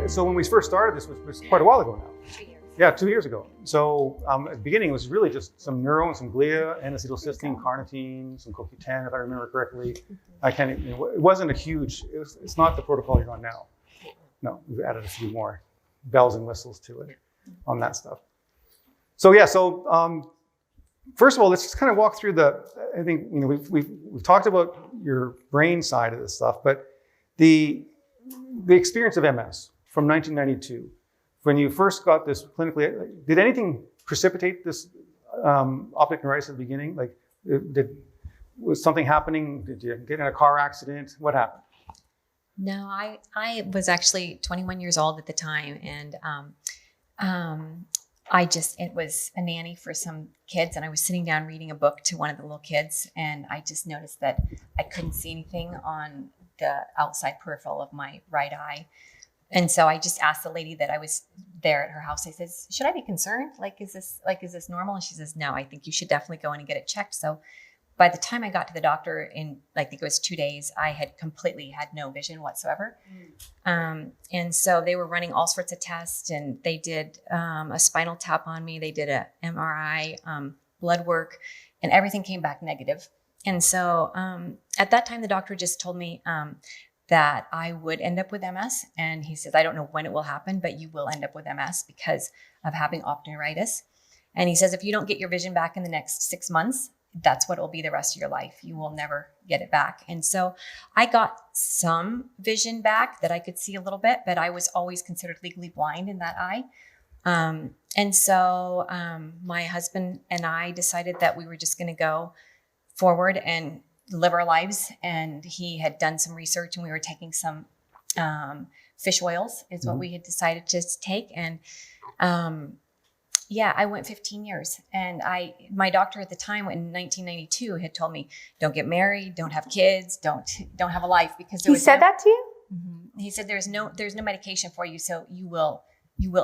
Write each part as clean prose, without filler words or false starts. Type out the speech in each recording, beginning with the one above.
so when we first started this was quite a while ago now. 2 years. Yeah, 2 years ago. So at the beginning, it was really just some neuro and some glia, N-acetylcysteine, carnitine, some CoQ10, if I remember correctly. I kind of, it wasn't a huge. It's not the protocol you're on now. No, we've added a few more bells and whistles to it on that stuff. So yeah, first of all, let's just kind of walk through I think we've talked about your brain side of this stuff, but the experience of MS from 1992, when you first got this clinically, did anything precipitate this optic neuritis at the beginning? Like, was something happening? Did you get in a car accident? What happened? No, I was actually 21 years old at the time, and it was a nanny for some kids, and I was sitting down reading a book to one of the little kids, and I just noticed that I couldn't see anything on the outside peripheral of my right eye. And so I just asked the lady that I was there at her house, I says, should I be concerned? Is this normal? And she says, no, I think you should definitely go in and get it checked. So by the time I got to the doctor in, I think it was 2 days, I had completely had no vision whatsoever. And so they were running all sorts of tests, and they did a spinal tap on me. They did a MRI, blood work, and everything came back negative. And so at that time, the doctor just told me that I would end up with MS. And he says, I don't know when it will happen, but you will end up with MS because of having optic neuritis. And he says, if you don't get your vision back in the next 6 months, that's what it will be the rest of your life. You will never get it back. And so I got some vision back that I could see a little bit, but I was always considered legally blind in that eye. And so my husband and I decided that we were just going to go forward and live our lives. And he had done some research, and we were taking some fish oils is what we had decided to take. And I went 15 years, and my doctor at the time in 1992 had told me, don't get married, don't have kids, don't have a life, because he said that to you? Mm-hmm. He said, there's no medication for you. So you will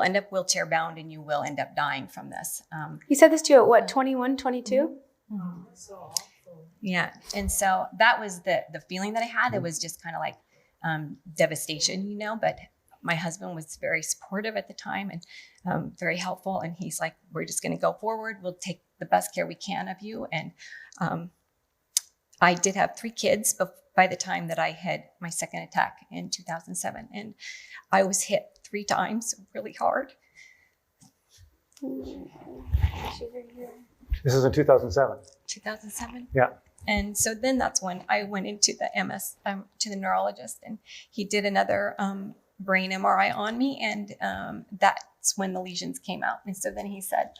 end up wheelchair bound, and you will end up dying from this. He said this to you at what, 21, 22? Mm-hmm. That's so awful. Yeah. And so that was the feeling that I had. It was just kind of like devastation, but my husband was very supportive at the time and very helpful. And he's like, we're just going to go forward. We'll take the best care we can of you. And I did have 3 kids by the time that I had my second attack in 2007. And I was hit 3 times really hard. This is in 2007. 2007. Yeah. And so then that's when I went into the MS, to the neurologist, and he did another brain MRI on me. And that's when the lesions came out. And so then he said,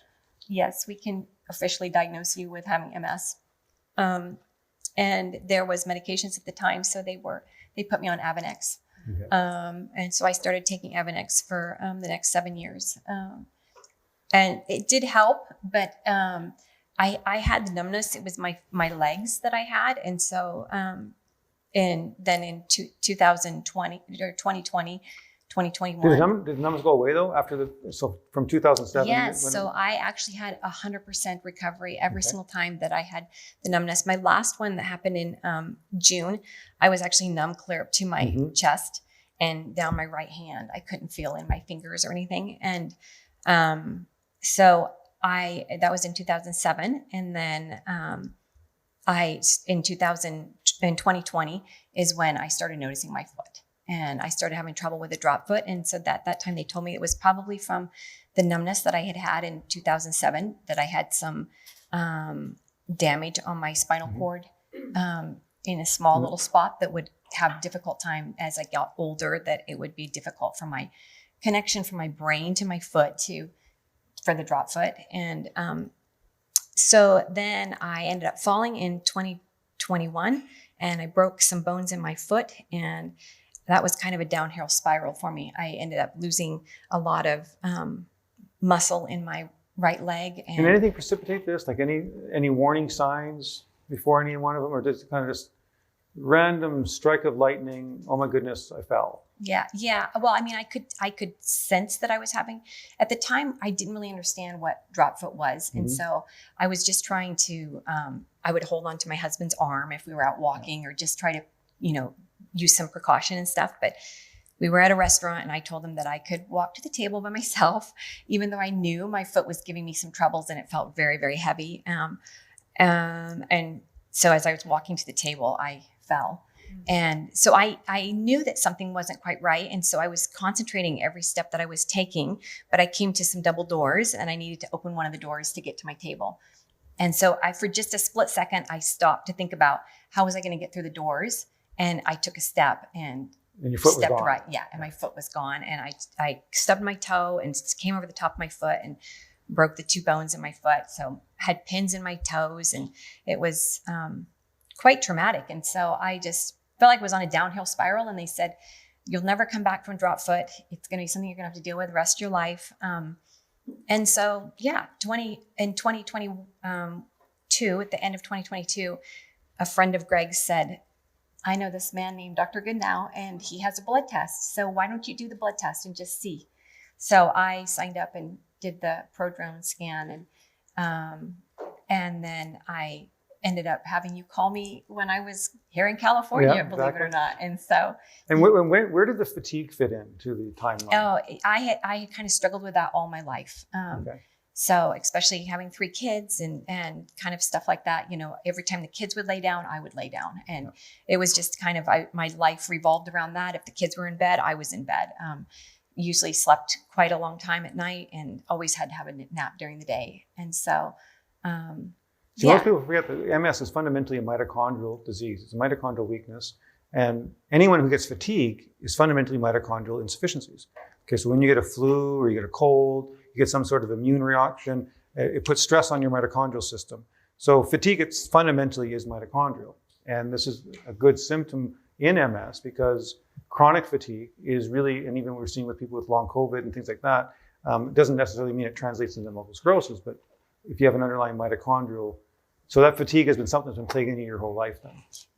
yes, we can officially diagnose you with having MS. And there was medications at the time. So they put me on Avonex. Okay. And so I started taking Avonex for the next 7 years. And it did help, but I had the numbness. It was my legs that I had. And so, and then in 2020 or 2020, 2021. Did the numbness go away though so from 2007? Yes. So I actually had 100% recovery every single time that I had the numbness. My last one that happened in June, I was actually numb clear up to my chest and down my right hand. I couldn't feel in my fingers or anything. And so that was in 2007. And then in 2020 is when I started noticing my foot, and I started having trouble with a drop foot. And so that time they told me it was probably from the numbness that I had in 2007, that I had some damage on my spinal cord in a small little spot that would have difficult time as I got older, that it would be difficult for my connection from my brain to my foot for the drop foot. And so then I ended up falling in 2021, and I broke some bones in my foot, and that was kind of a downhill spiral for me. I ended up losing a lot of muscle in my right leg. And anything precipitate this? Like any warning signs before any one of them, or just kind of just random strike of lightning? Oh my goodness, I fell. Yeah. Well, I mean, I could sense that I was having, at the time, I didn't really understand what drop foot was. And so I was just trying to, I would hold on to my husband's arm if we were out walking, or just try to, use some precaution and stuff. But we were at a restaurant and I told them that I could walk to the table by myself, even though I knew my foot was giving me some troubles and it felt very, very heavy. And so as I was walking to the table, I fell. And so I knew that something wasn't quite right. And so I was concentrating every step that I was taking, but I came to some double doors and I needed to open one of the doors to get to my table. And so for just a split second, I stopped to think about how was I going to get through the doors? And I took a step and your foot was stepped gone. right. Yeah. And my foot was gone. And I stubbed my toe and came over the top of my foot and broke the 2 bones in my foot. So I had pins in my toes and it was quite traumatic. And so I just felt like I was on a downhill spiral. And they said, you'll never come back from drop foot. It's going to be something you're going to have to deal with the rest of your life. And so, yeah, 2022, at the end of 2022, a friend of Greg's said, I know this man named Dr. Goodenowe, and he has a blood test. So why don't you do the blood test and just see? So I signed up and did the prodrome scan, and then I ended up having you call me when I was here in California, believe it or not. And so, and where did the fatigue fit into the timeline? Oh, I had kind of struggled with that all my life. Okay. So especially having 3 kids and kind of stuff like that, every time the kids would lay down, I would lay down. And it was just kind of, my life revolved around that. If the kids were in bed, I was in bed. Usually slept quite a long time at night and always had to have a nap during the day. And so, Most people forget that MS is fundamentally a mitochondrial disease. It's a mitochondrial weakness. And anyone who gets fatigue is fundamentally mitochondrial insufficiencies. Okay, so when you get a flu or you get a cold, you get some sort of immune reaction, it puts stress on your mitochondrial system. So fatigue fundamentally is mitochondrial. And this is a good symptom in MS because chronic fatigue is really, and even we're seeing with people with long COVID and things like that, it doesn't necessarily mean it translates into multiple sclerosis, but if you have an underlying mitochondrial, so that fatigue has been something that's been plaguing you your whole life then.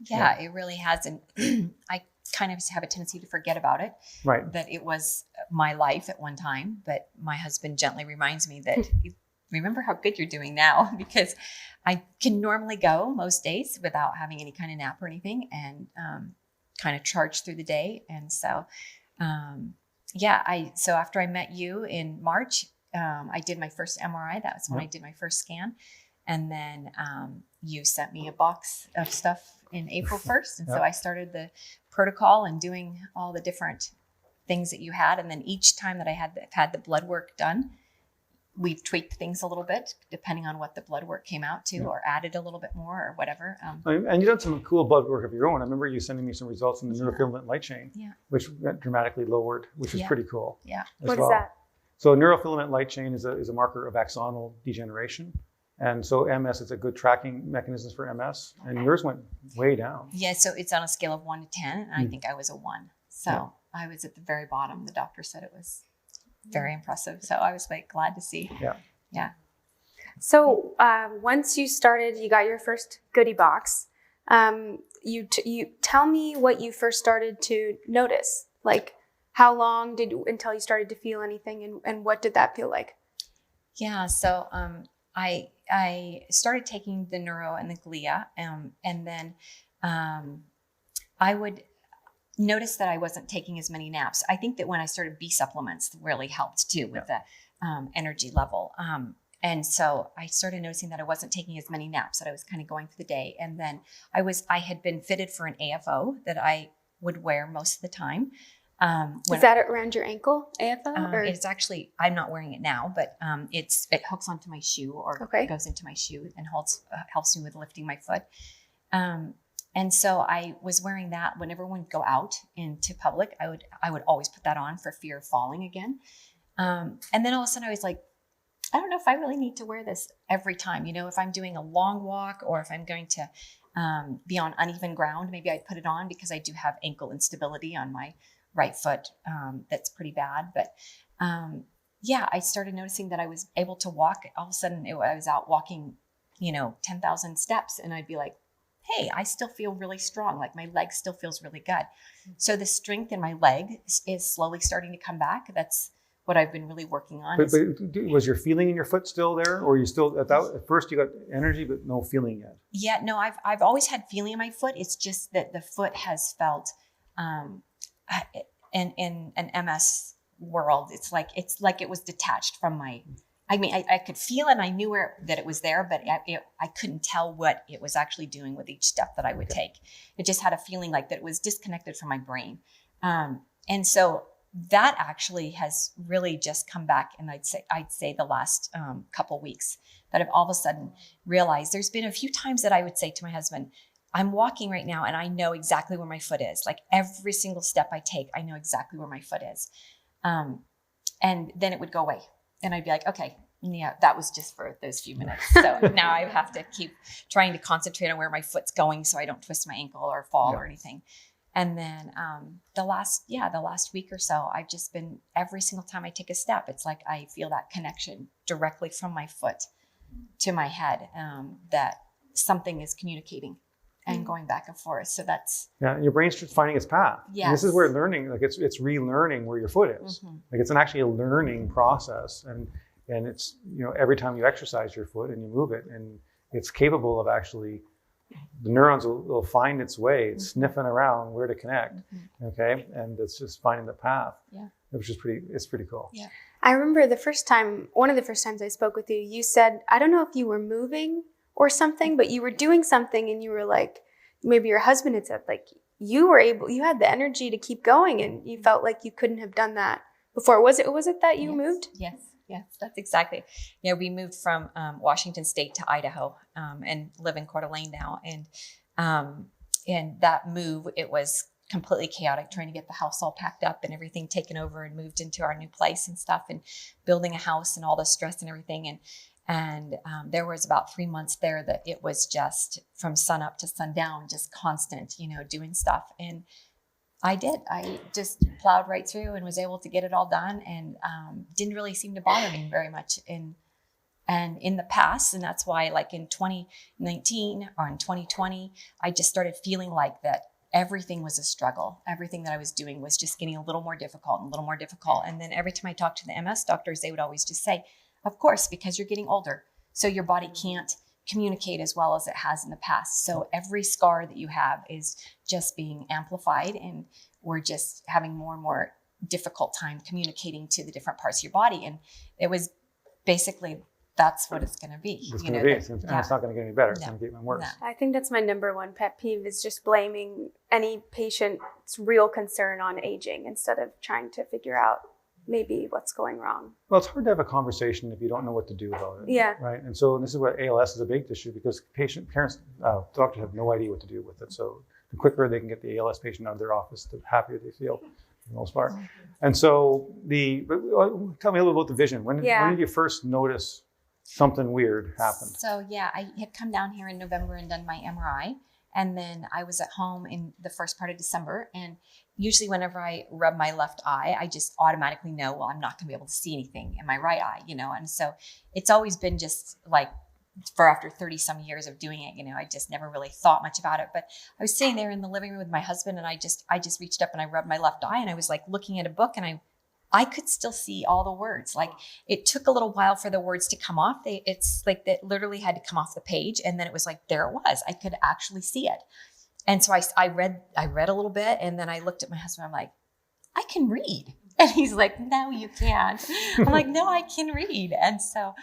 Yeah, it really has. And I kind of have a tendency to forget about it. Right. That it was my life at one time, but my husband gently reminds me that remember how good you're doing now, because I can normally go most days without having any kind of nap or anything and kind of charge through the day. And so, so after I met you in March, I did my first MRI. That was when I did my first scan. And then you sent me a box of stuff in April 1st. And so I started the protocol and doing all the different things that you had. And then each time that I had the blood work done, we've tweaked things a little bit depending on what the blood work came out to or added a little bit more or whatever. And you've done some cool blood work of your own. I remember you sending me some results in the neurofilament light chain, which got dramatically lowered, which is pretty cool. Yeah. What is that? So neurofilament light chain is a marker of axonal degeneration. And so MS is a good tracking mechanism for MS. And yours went way down. Yeah, so it's on a scale of 1 to 10. And I think I was a 1. So I was at the very bottom. The doctor said it was very impressive. So I was like glad to see. Yeah. So once you started, you got your first goodie box. You tell me what you first started to notice. Like how long until you started to feel anything, and what did that feel like? Yeah. So I started taking the neuro and the glia, and then I would notice that I wasn't taking as many naps. I think that when I started B supplements really helped too with the energy level. And so I started noticing that I wasn't taking as many naps, that I was kind of going through the day. And then I had been fitted for an AFO that I would wear most of the time. Is that around your ankle, AFO? It's actually, I'm not wearing it now, but it hooks onto my shoe or goes into my shoe and helps me with lifting my foot. And so I was wearing that whenever we would go out into public. I would always put that on for fear of falling again. And then all of a sudden I was like, I don't know if I really need to wear this every time. If I'm doing a long walk or if I'm going to be on uneven ground, maybe I'd put it on because I do have ankle instability on my right foot. That's pretty bad. But I started noticing that I was able to walk. All of a sudden I was out walking, 10,000 steps, and I'd be like, hey, I still feel really strong. Like my leg still feels really good. So the strength in my leg is slowly starting to come back. That's what I've been really working on. But was your feeling in your foot still there? Or you still, at first you got energy, but no feeling yet? Yeah, no, I've always had feeling in my foot. It's just that the foot has felt, in an MS world, it's like it was detached from my. I mean, I could feel it and I knew that it was there, but I couldn't tell what it was actually doing with each step that I would take. It just had a feeling like that it was disconnected from my brain. And so that actually has really just come back. And I'd say the last couple weeks that I've all of a sudden realized. There's been a few times that I would say to my husband, I'm walking right now and I know exactly where my foot is. Like every single step I take, I know exactly where my foot is. And then it would go away. And I'd be like, okay, yeah, that was just for those few minutes. So now I have to keep trying to concentrate on where my foot's going so I don't twist my ankle or fall or anything. And then the last week or so, I've just been, every single time I take a step, it's like I feel that connection directly from my foot to my head, that something is communicating and going back and forth. So that's your brain's just finding its path. Yes. And this is where learning, like it's relearning where your foot is. Like it's actually a learning process, and it's, you know, every time you exercise your foot and you move it, and it's capable of actually, the neurons will find its way. It's sniffing around where to connect. Okay, and it's just finding the path. Yeah, which is pretty cool. Yeah. I remember one of the first times I spoke with you, you said, I don't know if you were moving or something, but you were doing something and you were like, maybe your husband had said, like, you had the energy to keep going and you felt like you couldn't have done that before. Was it that you moved? Yes, that's exactly. Yeah, we moved from Washington State to Idaho and live in Coeur d'Alene now. And that move, it was completely chaotic, trying to get the house all packed up and everything taken over and moved into our new place and stuff, and building a house and all the stress and everything. And there was about 3 months there that it was just from sun up to sundown, just constant, you know, doing stuff. And I just plowed right through and was able to get it all done, and didn't really seem to bother me very much in the past. And that's why, like in 2019 or in 2020, I just started feeling like that everything was a struggle. Everything that I was doing was just getting a little more difficult and a little more difficult. And then every time I talked to the MS doctors, they would always just say, of course, because you're getting older, so your body can't communicate as well as it has in the past. So every scar that you have is just being amplified, and we're just having more and more difficult time communicating to the different parts of your body. And it was basically, that's what it's going to be. It's going to be, and it's not going to get any better. It's going to get even worse. No. I think that's my number one pet peeve, is just blaming any patient's real concern on aging instead of trying to figure out maybe what's going wrong. Well, it's hard to have a conversation if you don't know what to do about it. Yeah. Right. And so this is what ALS is a big issue, because doctors have no idea what to do with it. So the quicker they can get the ALS patient out of their office, the happier they feel, for the most part. And so tell me a little about the vision. When did you first notice something weird happened? So I had come down here in November and done my MRI. And then I was at home in the first part of December. And usually whenever I rub my left eye, I just automatically know, well, I'm not going to be able to see anything in my right eye, you know? And so it's always been just like, for after 30 some years of doing it, you know, I just never really thought much about it. But I was sitting there in the living room with my husband, and I just reached up and I rubbed my left eye, and I was like looking at a book, and I could still see all the words. Like, it took a little while for the words to come off. It's like that literally had to come off the page. And then it was like, there it was. I could actually see it. And so I read a little bit, and then I looked at my husband. I'm like, I can read. And he's like, no, you can't. I'm like, no, I can read. And so,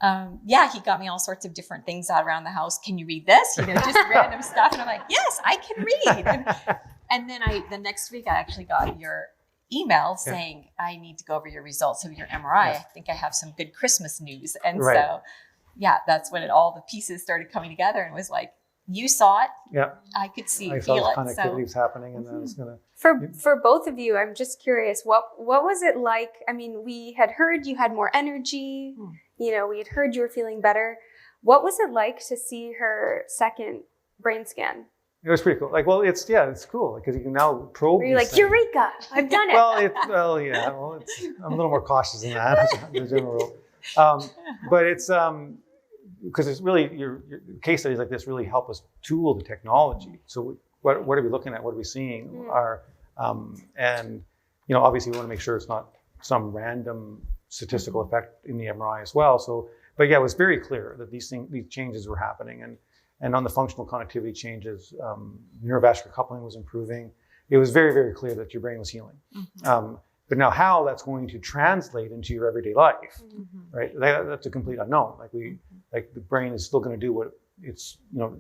he got me all sorts of different things out around the house. Can you read this? You know, just random stuff. And I'm like, yes, I can read. And then the next week I actually got your email saying, I need to go over your results of your MRI. I think I have some good Christmas news. And so, that's when all the pieces started coming together, and it was like, you saw it. Yeah. I could feel it. Connectivity was happening, and then it's going to. For both of you, I'm just curious, what was it like? I mean, we had heard you had more energy. You know, we had heard you were feeling better. What was it like to see her second brain scan? It was pretty cool. Like, well, it's cool because you can now probe. You're like, things. Eureka! I've done it. I'm a little more cautious than that. The general rule. But it's because it's really your case studies like this really help us tool the technology. So what are we looking at? What are we seeing? And you know, obviously we want to make sure it's not some random statistical effect in the MRI as well. So, but it was very clear that these changes were happening, and on the functional connectivity changes, neurovascular coupling was improving. it was very, very clear that your brain was healing. But now how that's going to translate into your everyday life, right? That's a complete unknown. Like the brain is still going to do what it's,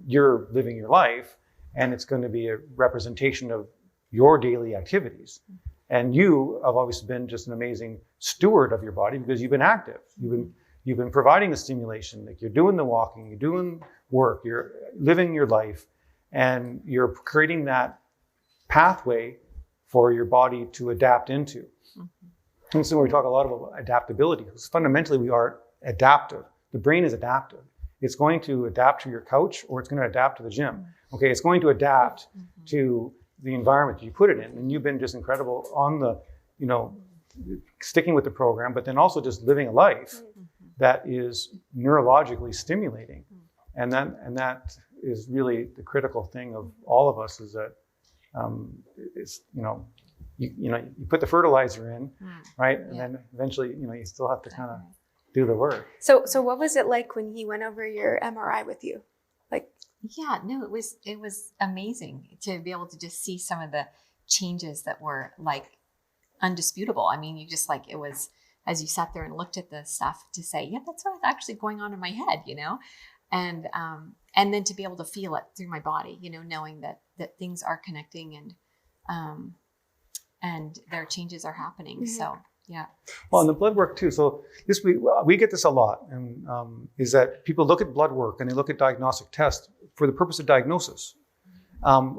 you're living your life, and it's going to be a representation of your daily activities. And you have obviously been just an amazing steward of your body because you've been active. You've been providing the stimulation, like you're doing the walking, you're doing work, you're living your life, and you're creating that pathway for your body to adapt into. And so we talk a lot about adaptability, because fundamentally we are adaptive. The brain is adaptive. It's going to adapt to your couch, or it's going to adapt to the gym. Okay, it's going to adapt to the environment that you put it in. And you've been just incredible on the, sticking with the program, but then also just living a life that is neurologically stimulating. And that is really the critical thing of all of us, is that it's, you put the fertilizer in, right? And then eventually, you still have to kind of do the work. So what was it like when he went over your MRI with you? Yeah, no, it was amazing to be able to just see some of the changes that were like undisputable. I mean, you just it was, as you sat there and looked at the stuff, to say, yeah, that's what's actually going on in my head, and then to be able to feel it through my body, knowing that things are connecting and their changes are happening. So yeah. Well, and the blood work too. So we get this a lot, and is that people look at blood work and they look at diagnostic tests for the purpose of diagnosis.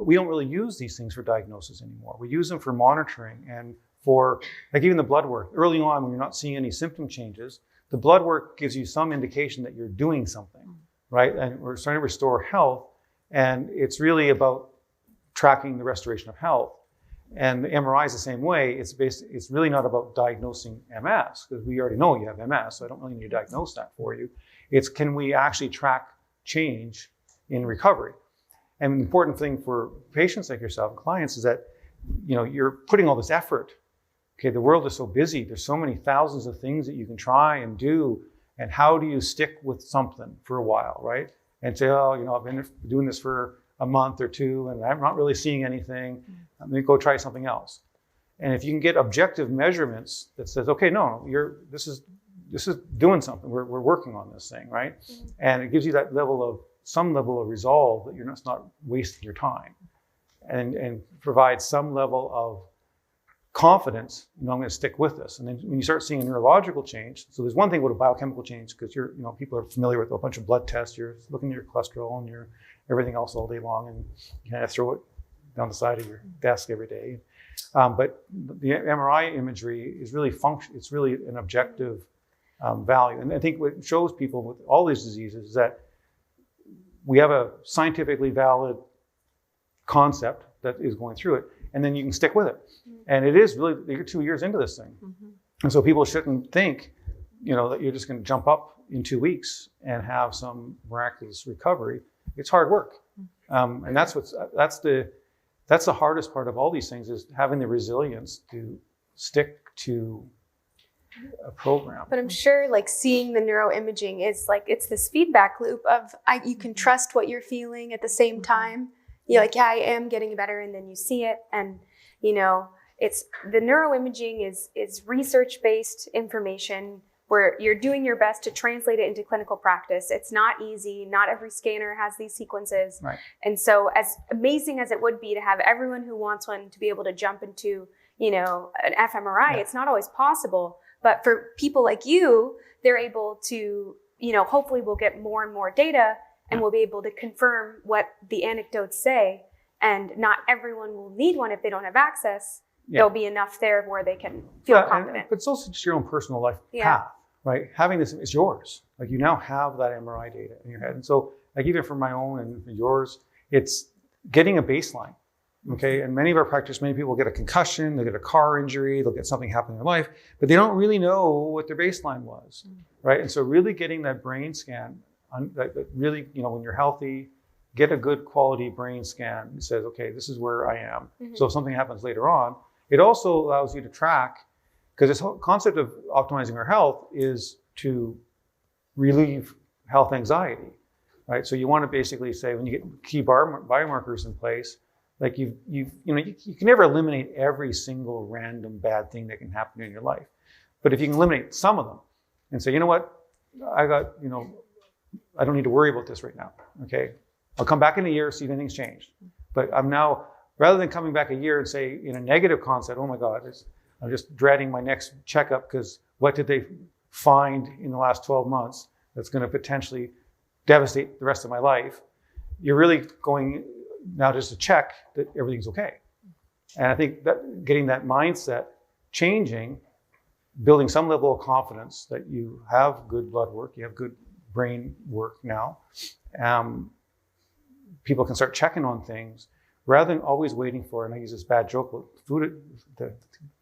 We don't really use these things for diagnosis anymore. We use them for monitoring and for, even the blood work. Early on, when you're not seeing any symptom changes, the blood work gives you some indication that you're doing something, right? And we're starting to restore health, and it's really about tracking the restoration of health. And the MRI is the same way. It's really not about diagnosing MS, because we already know you have MS, so I don't really need to diagnose that for you. It's, can we actually track change in recovery? And the important thing for patients like yourself and clients is that, you're putting all this effort. Okay, the world is so busy. There's so many thousands of things that you can try and do. And how do you stick with something for a while, right? And say, I've been doing this for a month or two, and I'm not really seeing anything. Let me go try something else. And if you can get objective measurements that says, okay, no, this is doing something. We're working on this thing, right? And it gives you that some level of resolve that you're not wasting your time, and provide some level of confidence. I'm going to stick with this. And then when you start seeing a neurological change, so there's one thing with a biochemical change, because people are familiar with a bunch of blood tests. You're looking at your cholesterol and your everything else all day long, and you kind of throw it down the side of your desk every day. But the MRI imagery is really it's really an objective value. And I think what shows people with all these diseases is that we have a scientifically valid concept that is going through it, and then you can stick with it. And it is really, you're 2 years into this thing. And so people shouldn't think, that you're just going to jump up in 2 weeks and have some miraculous recovery. It's hard work. And that's the hardest part of all these things, is having the resilience to stick to a program. But I'm sure seeing the neuroimaging is it's this feedback loop of you can trust what you're feeling at the same time. You're like, yeah, I am getting better, and then you see it, and it's the neuroimaging is research-based information where you're doing your best to translate it into clinical practice. It's not easy. Not every scanner has these sequences. Right. And so as amazing as it would be to have everyone who wants one to be able to jump into, an fMRI, it's not always possible. But for people like you, they're able to, hopefully we'll get more and more data, and we'll be able to confirm what the anecdotes say. And not everyone will need one if they don't have access. There'll be enough there where they can feel confident. But it's also just your own personal life path, right? Having this is yours. You now have that MRI data in your head. And so even for my own and yours, it's getting a baseline. Okay. And many of our practices, many people get a concussion, they get a car injury, they'll get something happen in their life, but they don't really know what their baseline was. Right. And so really getting that brain scan, that really, when you're healthy, get a good quality brain scan that says, okay, this is where I am. So if something happens later on, it also allows you to track, because this whole concept of optimizing our health is to relieve health anxiety, right? So you want to basically say, when you get key biomarkers in place, Like you can never eliminate every single random bad thing that can happen in your life. But if you can eliminate some of them and say, you know what, I don't need to worry about this right now. Okay. I'll come back in a year, see if anything's changed. But I'm now, rather than coming back a year and say in a negative concept, oh my God, I'm just dreading my next checkup because what did they find in the last 12 months that's going to potentially devastate the rest of my life? You're really going now just to check that everything's okay. And I think that getting that mindset changing, building some level of confidence that you have good blood work, you have good brain work now. People can start checking on things rather than always waiting for, and I use this bad joke, the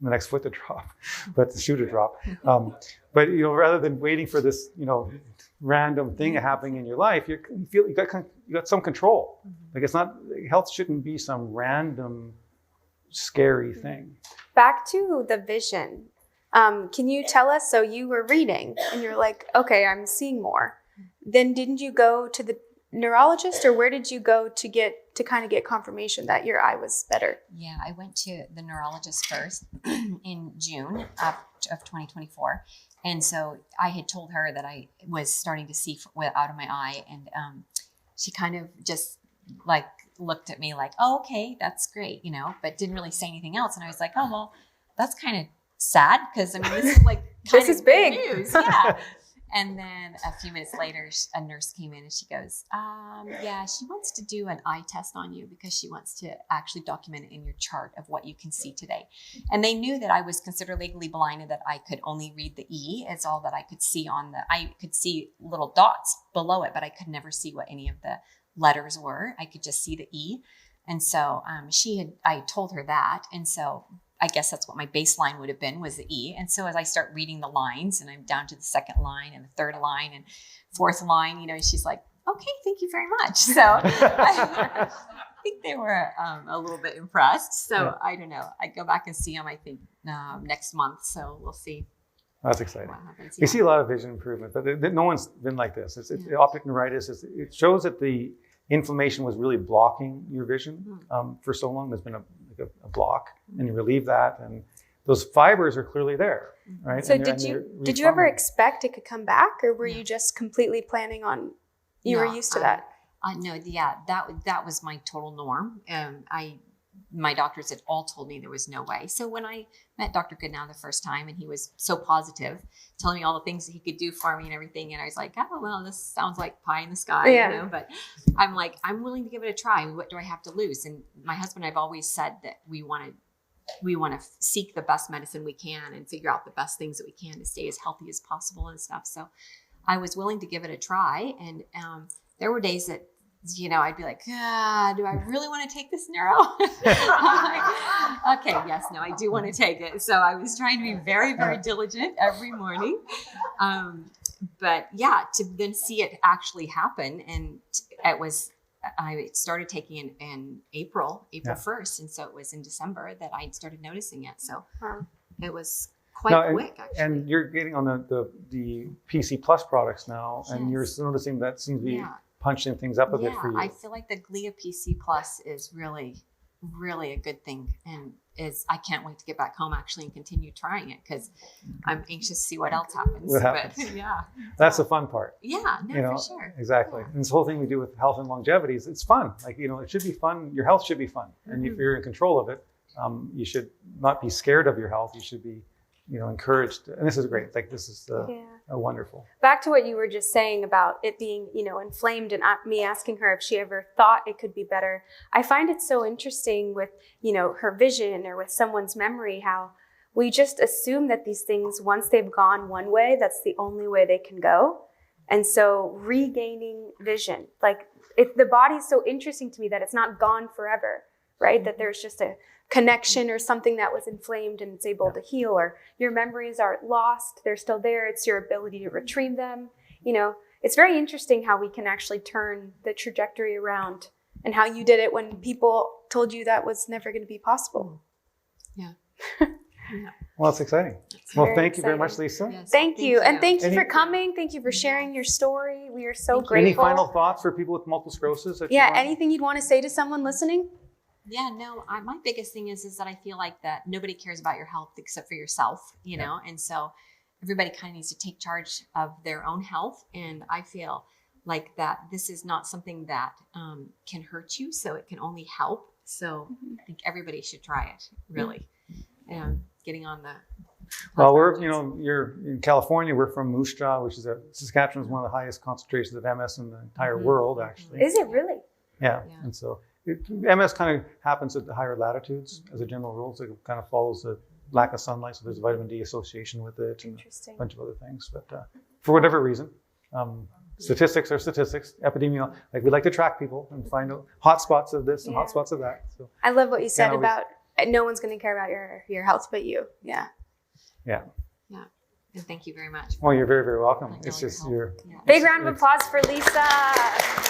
next foot to drop, but the shoe to drop. But rather than waiting for this, random thing happening in your life, you feel you got some control. Like it's not, health shouldn't be some random scary thing. Back to the vision. Can you tell us, so you were reading and you're like, okay, I'm seeing more. Then didn't you go to the neurologist, or where did you go to kind of get confirmation that your eye was better? Yeah, I went to the neurologist first in June of 2024. And so I had told her that I was starting to see out of my eye. And she kind of just like looked at me like, oh, okay, that's great, but didn't really say anything else. And I was like, oh, well, that's kind of sad because this is like this is big news. Yeah. And then a few minutes later, a nurse came in and she goes, yeah, she wants to do an eye test on you because she wants to actually document it in your chart of what you can see today. And they knew that I was considered legally blind and that I could only read the E. It's all that I could see I could see little dots below it, but I could never see what any of the letters were. I could just see the E. And so I told her that. And so I guess that's what my baseline would have been, was the E. And so as I start reading the lines and I'm down to the second line and the third line and fourth line, she's like, okay, thank you very much. So I think they were a little bit impressed. So yeah. I don't know. I go back and see them, I think, next month. So we'll see. That's exciting. You see a lot of vision improvement, but no one's been like this. It's optic neuritis. It shows that the inflammation was really blocking your vision for so long. There's been a block, and you relieve that, and those fibers are clearly there, right? So did you ever expect it could come back, or were you just completely planning on were used to that? No, yeah, that was my total norm. My doctors had all told me there was no way. So when I met Dr. Goodenowe the first time, and he was so positive, telling me all the things that he could do for me and everything, and I was like, oh, well, this sounds like pie in the sky, but I'm like, I'm willing to give it a try. What do I have to lose? And my husband and I've always said that we want to seek the best medicine we can and figure out the best things that we can to stay as healthy as possible and stuff. So I was willing to give it a try. And there were days that I'd be like, do I really want to take this neuro? I'm like, okay, yes, no, I do want to take it. So I was trying to be very, very diligent every morning. But yeah, to then see it actually happen. And I started taking it in April 1st. And so it was in December that I started noticing it. So it was quite quick, actually. And you're getting on the PC Plus products now, and you're noticing that seems to be punching things up a bit for you. I feel like the Grillo PC Plus is really, really a good thing, and I can't wait to get back home actually and continue trying it because I'm anxious to see what else happens. But, that's the fun part. Yeah, no, for sure. Exactly. And this whole thing we do with health and longevity is it's fun. Like it should be fun. Your health should be fun, and if you're in control of it, you should not be scared of your health. You should be encouraged. And this is great. Like this is wonderful. Back to what you were just saying about it being, inflamed, and me asking her if she ever thought it could be better. I find it so interesting with, her vision or with someone's memory, how we just assume that these things, once they've gone one way, that's the only way they can go. And so regaining vision, like the body's so interesting to me that it's not gone forever, right? That there's just a connection or something that was inflamed and it's able to heal, or your memories aren't lost. They're still there. It's your ability to retrieve them. It's very interesting how we can actually turn the trajectory around, and how you did it when people told you that was never going to be possible. Yeah. Well, it's exciting. Thank you very much, Lisa. Yes, thank you. And thank you for coming. Thank you for sharing your story. We are so grateful. Any final thoughts for people with multiple sclerosis? Anything you'd want to say to someone listening? Yeah, no, my biggest thing is that I feel like that nobody cares about your health except for yourself, you know, and so everybody kind of needs to take charge of their own health. And I feel like that this is not something that can hurt you, so it can only help. So I think everybody should try it, really. Getting on the well, you're in California. We're from Moose Jaw, which is Saskatchewan is one of the highest concentrations of MS in the entire world, actually. Is it really? Yeah. And so MS kind of happens at the higher latitudes as a general rule. So it kind of follows the lack of sunlight. So there's a vitamin D association with it and a bunch of other things. But for whatever reason, statistics are statistics. Epidemiology, like we like to track people and find out hot spots of this and hot spots of that. So I love what you said about no one's going to care about your health but you. Yeah. Yeah. And thank you very much. Well, you're very, very welcome. It's just Big round of applause for Lisa.